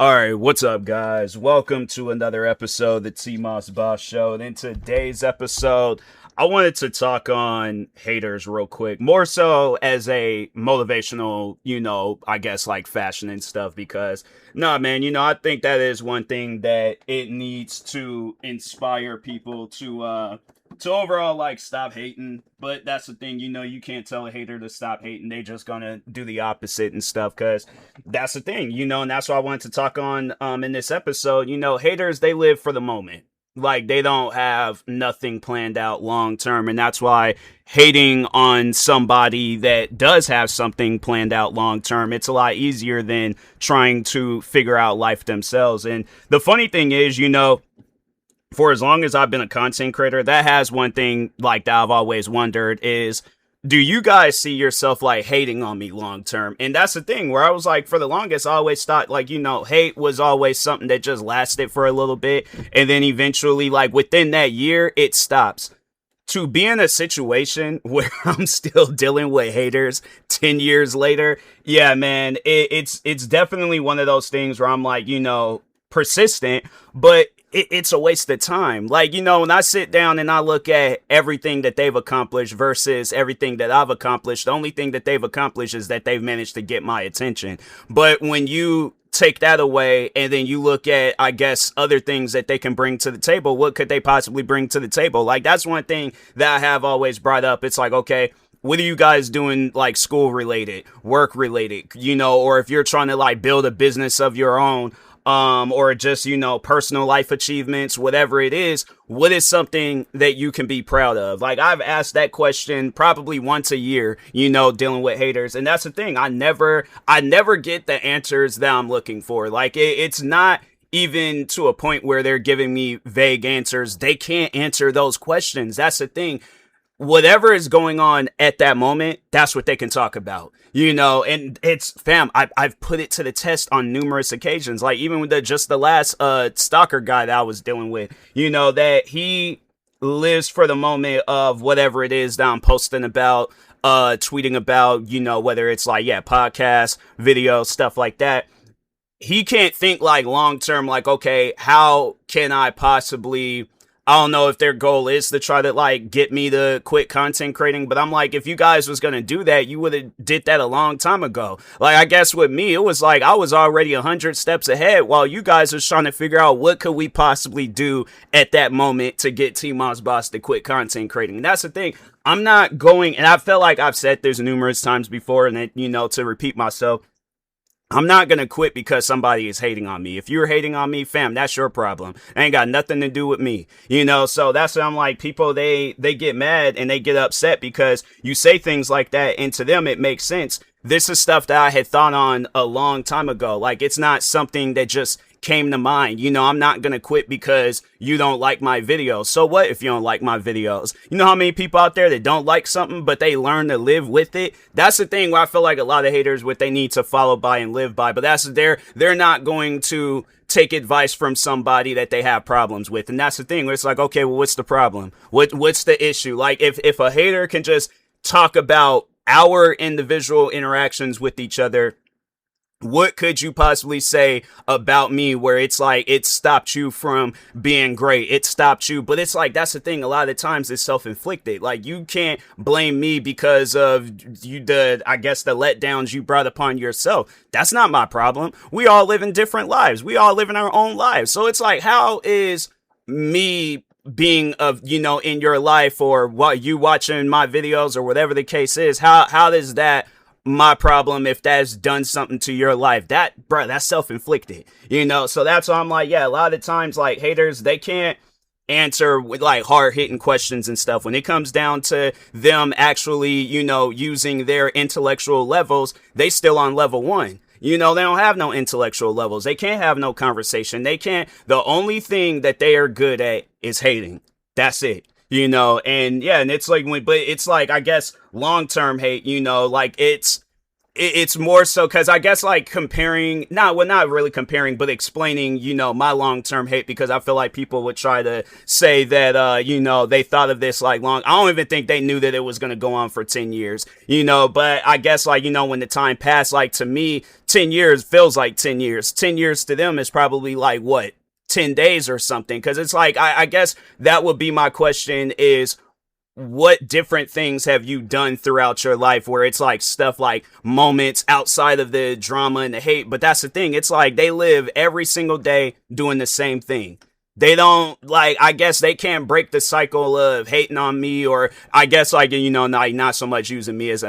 All right, what's up, guys? Welcome to another episode of the TMossBoss Show. And in today's episode, I wanted to talk on haters real quick, more so as a motivational, I guess like fashion and stuff. Because, nah, man, I think that is one thing that it needs to inspire people to overall like stop hating. But that's the thing, you can't tell a hater to stop hating. They just gonna do the opposite and stuff. Because that's the thing, and that's what I wanted to talk on in this episode. Haters, they live for the moment. Like, they don't have nothing planned out long term, and that's why hating on somebody that does have something planned out long term, it's a lot easier than trying to figure out life themselves. And the funny thing is, for as long as I've been a content creator, that has one thing like that I've always wondered is, do you guys see yourself like hating on me long term? And that's the thing where I was like, for the longest, I always thought like, hate was always something that just lasted for a little bit. And then eventually, like within that year, it stops. To be in a situation where I'm still dealing with haters 10 years later, yeah, man, it's definitely one of those things where I'm like, persistent, but it's a waste of time. Like, when I sit down and I look at everything that they've accomplished versus everything that I've accomplished, the only thing that they've accomplished is that they've managed to get my attention. But when you take that away and then you look at, I guess, other things that they can bring to the table, what could they possibly bring to the table? Like, that's one thing that I have always brought up. It's like, okay, what are you guys doing, like school related, work related, or if you're trying to like build a business of your own, or just, personal life achievements, whatever it is, what is something that you can be proud of? Like, I've asked that question probably once a year, dealing with haters. And that's the thing. I never get the answers that I'm looking for. Like, it's not even to a point where they're giving me vague answers. They can't answer those questions. That's the thing. Whatever is going on at that moment, that's what they can talk about, and it's fam. I've put it to the test on numerous occasions. Like, even with the last stalker guy that I was dealing with, that he lives for the moment of whatever it is that I'm posting about, tweeting about, whether it's like, yeah, podcasts, videos, stuff like that. He can't think like long term, like, okay, how can I possibly, I don't know if their goal is to try to like get me to quit content creating, but I'm like, if you guys was going to do that, you would have did that a long time ago. Like, I guess with me, it was like, I was already 100 steps ahead while you guys was trying to figure out what could we possibly do at that moment to get TMossBoss to quit content creating. And that's the thing. I'm not going, and I felt like I've said this numerous times before, and to repeat myself, I'm not going to quit because somebody is hating on me. If you're hating on me, fam, that's your problem. It ain't got nothing to do with me. So that's what I'm like, people, they get mad and they get upset because you say things like that, and to them, it makes sense. This is stuff that I had thought on a long time ago. Like, it's not something that just came to mind. I'm not going to quit because you don't like my videos. So what if you don't like my videos? You know how many people out there that don't like something, but they learn to live with it? That's the thing where I feel like a lot of haters, what they need to follow by and live by. But that's, they're not going to take advice from somebody that they have problems with. And that's the thing where it's like, okay, well, what's the problem? What's the issue? Like, if a hater can just talk about our individual interactions with each other, what could you possibly say about me where it's like it stopped you from being great? It stopped you. But it's like, that's the thing. A lot of the times it's self-inflicted. Like, you can't blame me because of I guess the letdowns you brought upon yourself. That's not my problem. We all live in different lives. We all live in our own lives. So it's like, how is me being in your life, or what you watching my videos or whatever the case is, how does that my problem if that's done something to your life? That's self-inflicted, so that's why I'm like, yeah, a lot of times, like, haters, they can't answer with like hard-hitting questions and stuff. When it comes down to them actually, using their intellectual levels, they still on level 1. They don't have no intellectual levels. They can't have no conversation. The only thing that they are good at is hating. That's it. And yeah, and it's like, but it's like, I guess, long-term hate, like, it's it's more so because I guess like comparing, not really comparing, but explaining, my long-term hate, because I feel like people would try to say that, they thought of this like long. I don't even think they knew that it was going to go on for 10 years, but I guess like, when the time passed, like to me, 10 years feels like 10 years. 10 years to them is probably like what? 10 days or something. Cause it's like, I guess that would be my question is, what different things have you done throughout your life where it's like stuff like moments outside of the drama and the hate? But that's the thing. It's like they live every single day doing the same thing. They don't like, I guess they can't break the cycle of hating on me, or I guess like, not so much using me as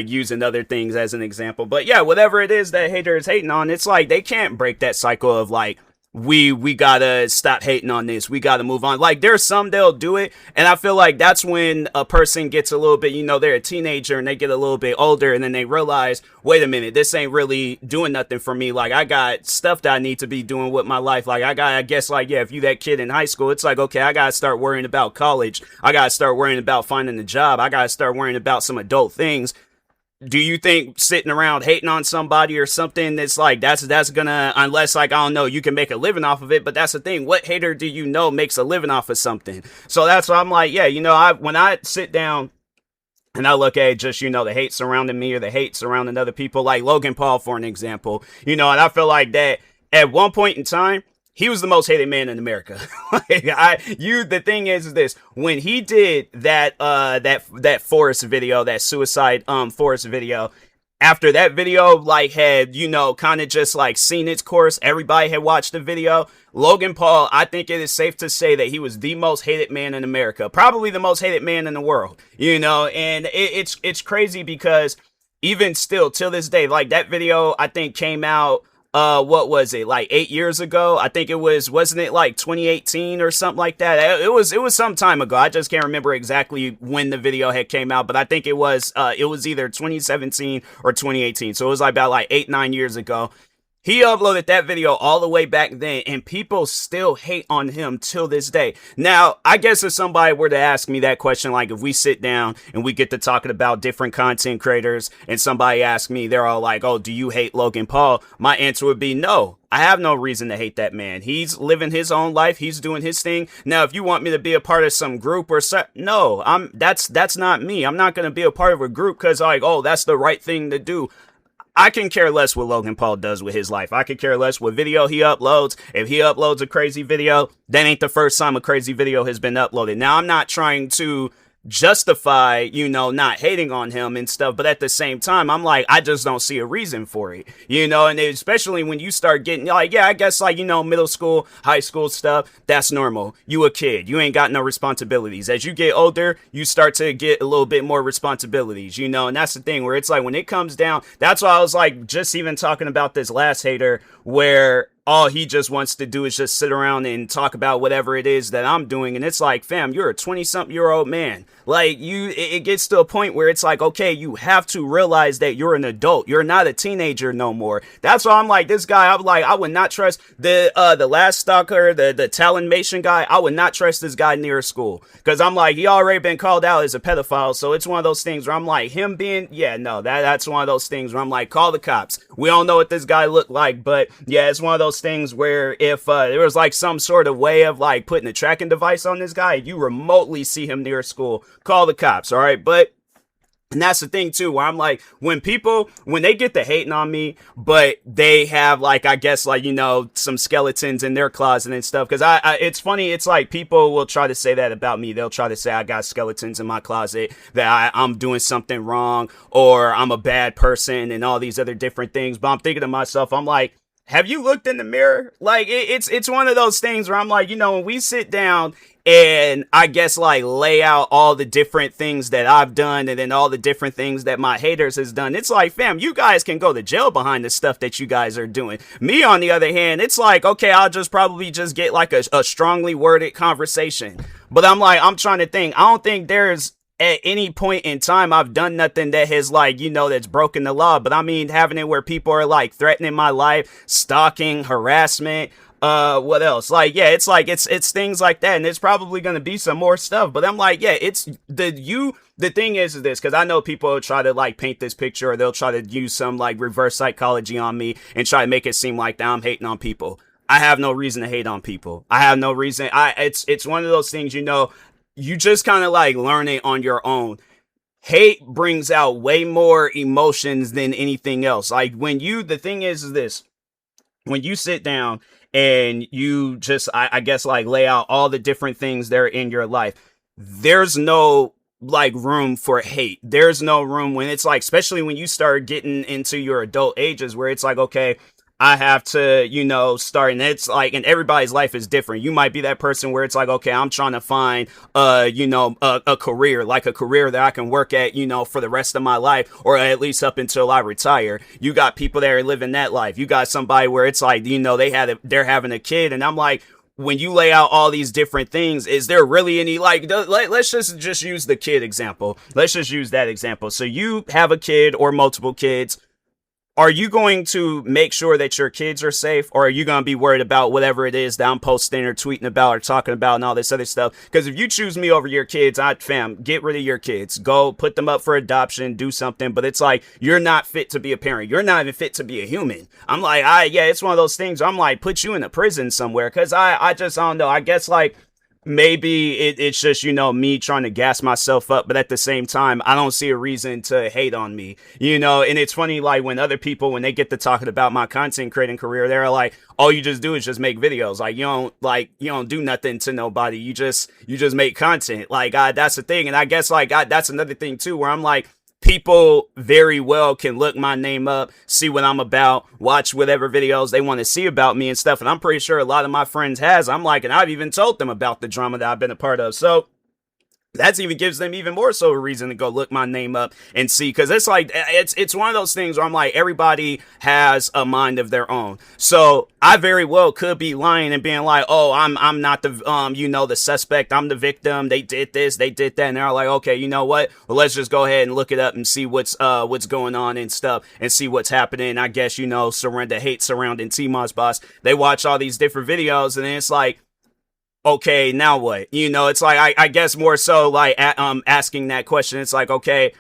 using other things as an example. But yeah, whatever it is that hater is hating on, it's like they can't break that cycle of like, we gotta stop hating on this. We gotta move on. Like there's some they'll do it. And I feel like that's when a person gets a little bit, they're a teenager and they get a little bit older and then they realize, wait a minute, this ain't really doing nothing for me. Like I got stuff that I need to be doing with my life. Like I guess like, yeah, if you that kid in high school, it's like, okay, I gotta start worrying about college. I gotta start worrying about finding a job. I gotta start worrying about some adult things. Do you think sitting around hating on somebody or something that's like, that's gonna, unless like, I don't know, you can make a living off of it, but that's the thing. What hater do you know makes a living off of something? So that's why I'm like, yeah, when I sit down and I look at just, the hate surrounding me or the hate surrounding other people, like Logan Paul, for an example, and I feel like that at one point in time, he was the most hated man in America. The thing is this, when he did that forest video, that suicide, forest video, after that video, like had, kind of just like seen its course, everybody had watched the video. Logan Paul, I think it is safe to say that he was the most hated man in America, probably the most hated man in the world, and it's crazy because even still till this day, like that video, I think came out, what was it, like 8 years ago? I think wasn't it like 2018 or something like that? It was some time ago. I just can't remember exactly when the video had came out, but I think it was either 2017 or 2018. So it was like about like 8-9 years ago. He uploaded that video all the way back then, and people still hate on him till this day. Now, I guess if somebody were to ask me that question, like if we sit down and we get to talking about different content creators and somebody asks me, they're all like, oh, do you hate Logan Paul? My answer would be no. I have no reason to hate that man. He's living his own life. He's doing his thing. Now, if you want me to be a part of some group or no, that's not me. I'm not going to be a part of a group because like, oh, that's the right thing to do. I can care less what Logan Paul does with his life. I can care less what video he uploads. If he uploads a crazy video, that ain't the first time a crazy video has been uploaded. Now, I'm not trying to justify, not hating on him and stuff, but at the same time, I'm like, I just don't see a reason for it, and especially when you start getting like, yeah, I guess like, middle school, high school stuff, that's normal. You a kid, you ain't got no responsibilities. As you get older, you start to get a little bit more responsibilities, and that's the thing where it's like, when it comes down, that's why I was like, just even talking about this last hater where all he just wants to do is just sit around and talk about whatever it is that I'm doing. And it's like, fam, you're a 20-something-year-old man. Like, it gets to a point where it's like, okay, you have to realize that you're an adult. You're not a teenager no more. That's why I'm like, this guy, I'm like, I would not trust the last stalker, the Talonmation guy. I would not trust this guy near school. Because I'm like, he already been called out as a pedophile. So it's one of those things where I'm like, him being, yeah, no, that's one of those things where I'm like, call the cops. We don't know what this guy looked like, but yeah, it's one of those things where if there was like some sort of way of like putting a tracking device on this guy, you remotely see him near school, call the cops. All right. And that's the thing too, where I'm like, when they get the hating on me, but they have like, I guess like, some skeletons in their closet and stuff. Cause it's funny. It's like people will try to say that about me. They'll try to say I got skeletons in my closet, that I'm doing something wrong, or I'm a bad person and all these other different things. But I'm thinking to myself, I'm like, have you looked in the mirror? Like, it's one of those things where I'm like, when we sit down and I guess like lay out all the different things that I've done and then all the different things that my haters has done, it's like, fam, you guys can go to jail behind the stuff that you guys are doing. Me, on the other hand, it's like, okay, I'll just probably just get like a strongly worded conversation. But I'm like, I'm trying to think. I don't think there's at any point in time I've done nothing that has like, that's broken the law. But I mean, having it where people are like threatening my life, stalking, harassment, What else? Like, yeah, it's like it's things like that, and there's probably gonna be some more stuff. But I'm like, yeah, it's the thing is this, because I know people try to like paint this picture, or they'll try to use some like reverse psychology on me and try to make it seem like that I'm hating on people. I have no reason to hate on people. I have no reason. It's one of those things, you just kind of like learn it on your own. Hate brings out way more emotions than anything else. Like the thing is this, when you sit down and you just, I guess, like lay out all the different things that are in your life, there's no like room for hate. There's no room when it's like, especially when you start getting into your adult ages where it's like, okay, I have to, start, and it's like, and everybody's life is different. You might be that person where it's like, okay, I'm trying to find, a career, like a career that I can work at, for the rest of my life, or at least up until I retire. You got people that are living that life. You got somebody where it's like, they're having a kid, and I'm like, when you lay out all these different things, is there really any, like, let's just use the kid example. Let's just use that example. So you have a kid or multiple kids. Are you going to make sure that your kids are safe, or are you going to be worried about whatever it is that I'm posting or tweeting about or talking about and all this other stuff? Because if you choose me over your kids, get rid of your kids. Go put them up for adoption, do something. But it's like, you're not fit to be a parent. You're not even fit to be a human. I'm like, it's one of those things. I'm like, put you in a prison somewhere. Because I don't know. I guess like, maybe it's just, me trying to gas myself up, but at the same time, I don't see a reason to hate on me, and it's funny, like when other people, when they get to talking about my content creating career, they're like, all you just do is just make videos. Like, you don't do nothing to nobody. You just make content. Like, that's the thing. And I guess like, that's another thing too, where I'm like, people very well can look my name up, see what I'm about, watch whatever videos they want to see about me and stuff. And I'm pretty sure a lot of my friends I'm like, and I've even told them about the drama that I've been a part of. So that even gives them even more so a reason to go look my name up and see, because it's like, it's one of those things where I'm like, everybody has a mind of their own. So I very well could be lying and being like, oh, I'm not the the suspect, I'm the victim, they did this, they did that, and they're like, okay, you know what, well, let's just go ahead and look it up and see what's going on and stuff, and see what's happening. I guess, surrender hate surrounding TMossBoss. They watch all these different videos, and then it's like, okay, now what? It's like, I guess more so like asking that question. It's like, okay,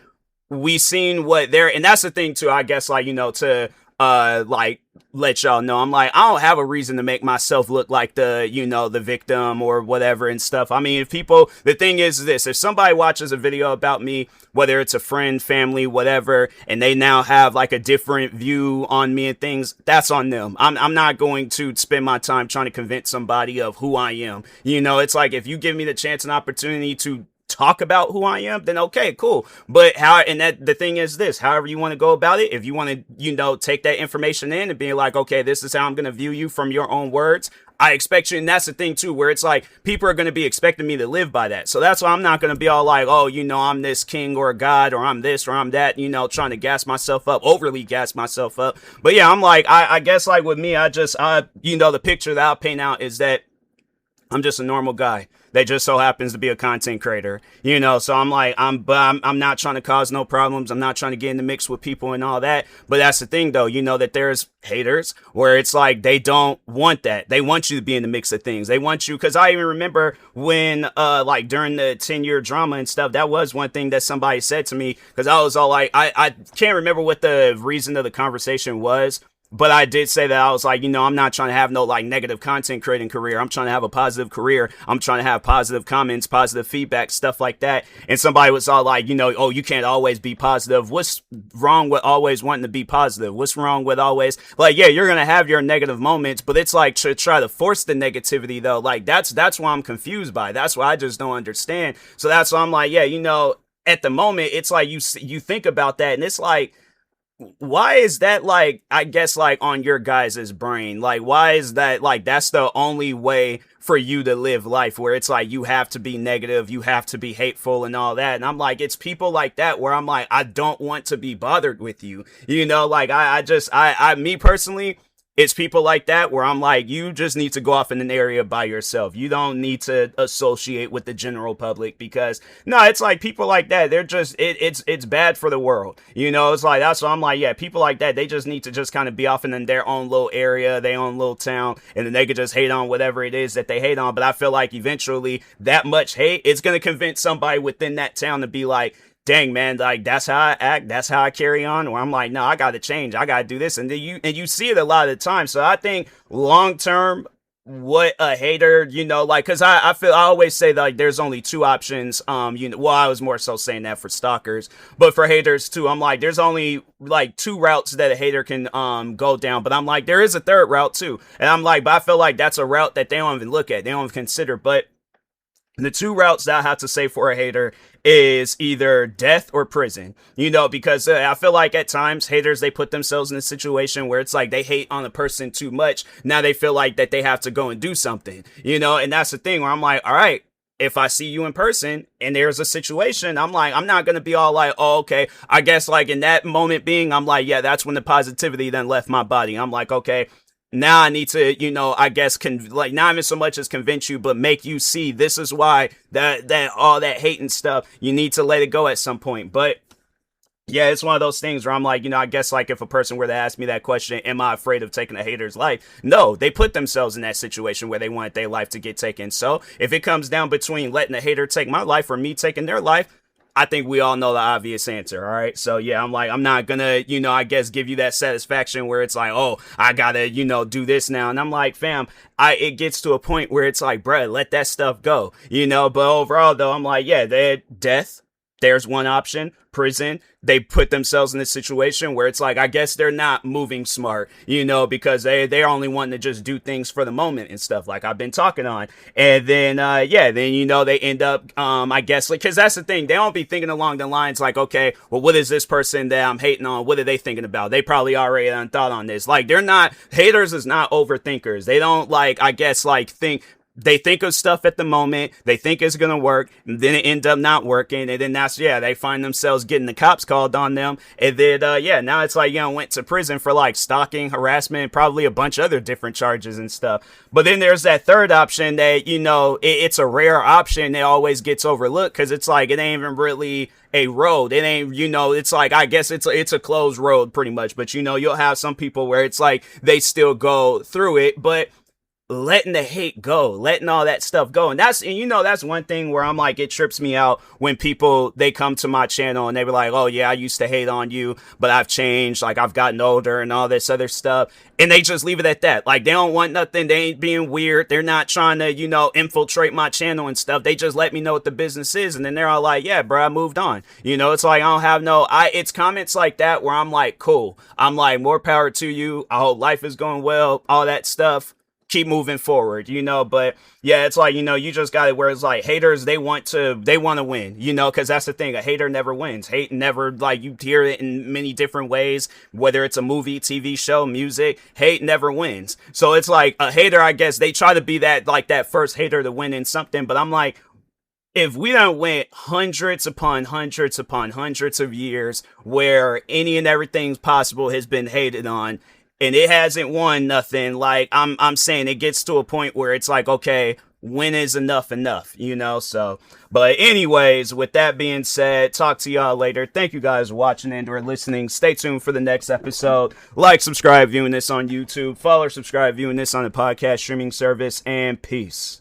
we seen what they're, and that's the thing too, I guess, like, to like let y'all know, I'm like, I don't have a reason to make myself look like the victim or whatever and stuff. I mean, the thing is this, if somebody watches a video about me, whether it's a friend, family, whatever, and they now have like a different view on me and things, that's on them. I'm not going to spend my time trying to convince somebody of who I am. It's like, if you give me the chance and opportunity to talk about who I am, then okay, cool. But the thing is this, however you want to go about it, if you want to, take that information in and be like, okay, this is how I'm going to view you from your own words, I expect you. And that's the thing too, where it's like, people are going to be expecting me to live by that. So that's why I'm not going to be all like, oh, I'm this king or a god, or I'm this or I'm that, trying to gas myself up, overly gas myself up. But yeah, I'm like, I guess like with me, the picture that I'll paint out is that I'm just a normal guy that just so happens to be a content creator, so I'm like, I'm not trying to cause no problems. I'm not trying to get in the mix with people and all that. But that's the thing though, that there's haters where it's like, they don't want that. They want you to be in the mix of things. They want you, cause I even remember when, like during the 10-year drama and stuff, that was one thing that somebody said to me. Cause I was all like, I can't remember what the reason of the conversation was. But I did say that I was like, I'm not trying to have no like negative content creating career. I'm trying to have a positive career. I'm trying to have positive comments, positive feedback, stuff like that. And somebody was all like, oh, you can't always be positive. What's wrong with always wanting to be positive? What's wrong with always, like, yeah, you're going to have your negative moments, but it's like to try to force the negativity though. Like that's why I'm confused by. That's why I just don't understand. So that's why I'm like, yeah, at the moment, it's like you think about that and it's like, why is that, like, I guess, like, on your guys' brain? Like, why is that, like, that's the only way for you to live life, where it's like, you have to be negative, you have to be hateful and all that. And I'm like, it's people like that where I'm like, I don't want to be bothered with you. Like, me personally, It's people like that where I'm like, you just need to go off in an area by yourself. You don't need to associate with the general public, because no, it's like people like that. They're just it's bad for the world. It's like that's what I'm like. Yeah, people like that, they just need to just kind of be off in their own little area, their own little town, and then they could just hate on whatever it is that they hate on. But I feel like eventually that much hate, it's gonna convince somebody within that town to be like, dang man, like that's how I act, that's how I carry on. Or I'm like, no, I gotta change, I gotta do this. And then you see it a lot of the time. So I think long term, what a hater, like, because I feel I always say that, like, there's only two options. Well, I was more so saying that for stalkers, but for haters too, I'm like, there's only like two routes that a hater can go down. But I'm like, there is a third route too, and I'm like, but I feel like that's a route that they don't even look at, they don't even consider. But the two routes that I have to say for a hater is either death or prison, because I feel like at times haters, they put themselves in a situation where it's like they hate on a person too much. Now they feel like that they have to go and do something, and that's the thing where I'm like, all right, if I see you in person and there's a situation, I'm like, I'm not going to be all like, oh, okay. I guess like in that moment being, I'm like, yeah, that's when the positivity then left my body. I'm like, okay, now I need to, I guess, like, not even so much as convince you, but make you see this is why that all that hate and stuff, you need to let it go at some point. But yeah, it's one of those things where I'm like, I guess like if a person were to ask me that question, am I afraid of taking a hater's life? No, they put themselves in that situation where they want their life to get taken. So if it comes down between letting a hater take my life or me taking their life, I think we all know the obvious answer. All right. So yeah, I'm like, I'm not gonna, I guess give you that satisfaction where it's like, oh, I gotta, do this now. And I'm like, fam, it gets to a point where it's like, bruh, let that stuff go, but overall though, I'm like, yeah, they're death. There's one option. Prison. They put themselves in a situation where it's like, I guess they're not moving smart, because they're only wanting to just do things for the moment and stuff, like I've been talking on. And then, then, they end up, I guess, like, because that's the thing. They don't be thinking along the lines like, okay, well, what is this person that I'm hating on? What are they thinking about? They probably already done thought on this. Like, they're not, haters is not overthinkers. They don't, like, I guess, like, they think of stuff at the moment, they think it's gonna work, and then it ends up not working, and then they find themselves getting the cops called on them, and then now it's like, went to prison for like stalking, harassment, and probably a bunch of other different charges and stuff. But then there's that third option that, it's a rare option that always gets overlooked, because it's like, it ain't even really a road. It ain't, it's like, I guess it's a closed road pretty much, but you'll have some people where it's like, they still go through it, but letting the hate go, letting all that stuff go. And that's one thing where I'm like, it trips me out when people, they come to my channel and they be like, oh yeah, I used to hate on you, but I've changed, like I've gotten older and all this other stuff. And they just leave it at that. Like, they don't want nothing. They ain't being weird. They're not trying to, infiltrate my channel and stuff. They just let me know what the business is. And then they're all like, yeah, bro, I moved on. It's like, I don't have it's comments like that where I'm like, cool. I'm like, more power to you. I hope life is going well, all that stuff. Keep moving forward, but yeah, it's like, you just got it where it's like haters, they want to win, because that's the thing. A hater never wins. Hate never, like, you hear it in many different ways, whether it's a movie, TV show, music, hate never wins. So it's like a hater, I guess they try to be that, like that first hater to win in something. But I'm like, if we don't went hundreds upon hundreds upon hundreds of years where any and everything possible has been hated on, and it hasn't won nothing, like, I'm saying it gets to a point where it's like, okay, when is enough, so. But anyways, with that being said, talk to y'all later. Thank you guys for watching and or listening. Stay tuned for the next episode. Like, subscribe, viewing this on YouTube. Follow or subscribe, viewing this on the podcast streaming service. And peace.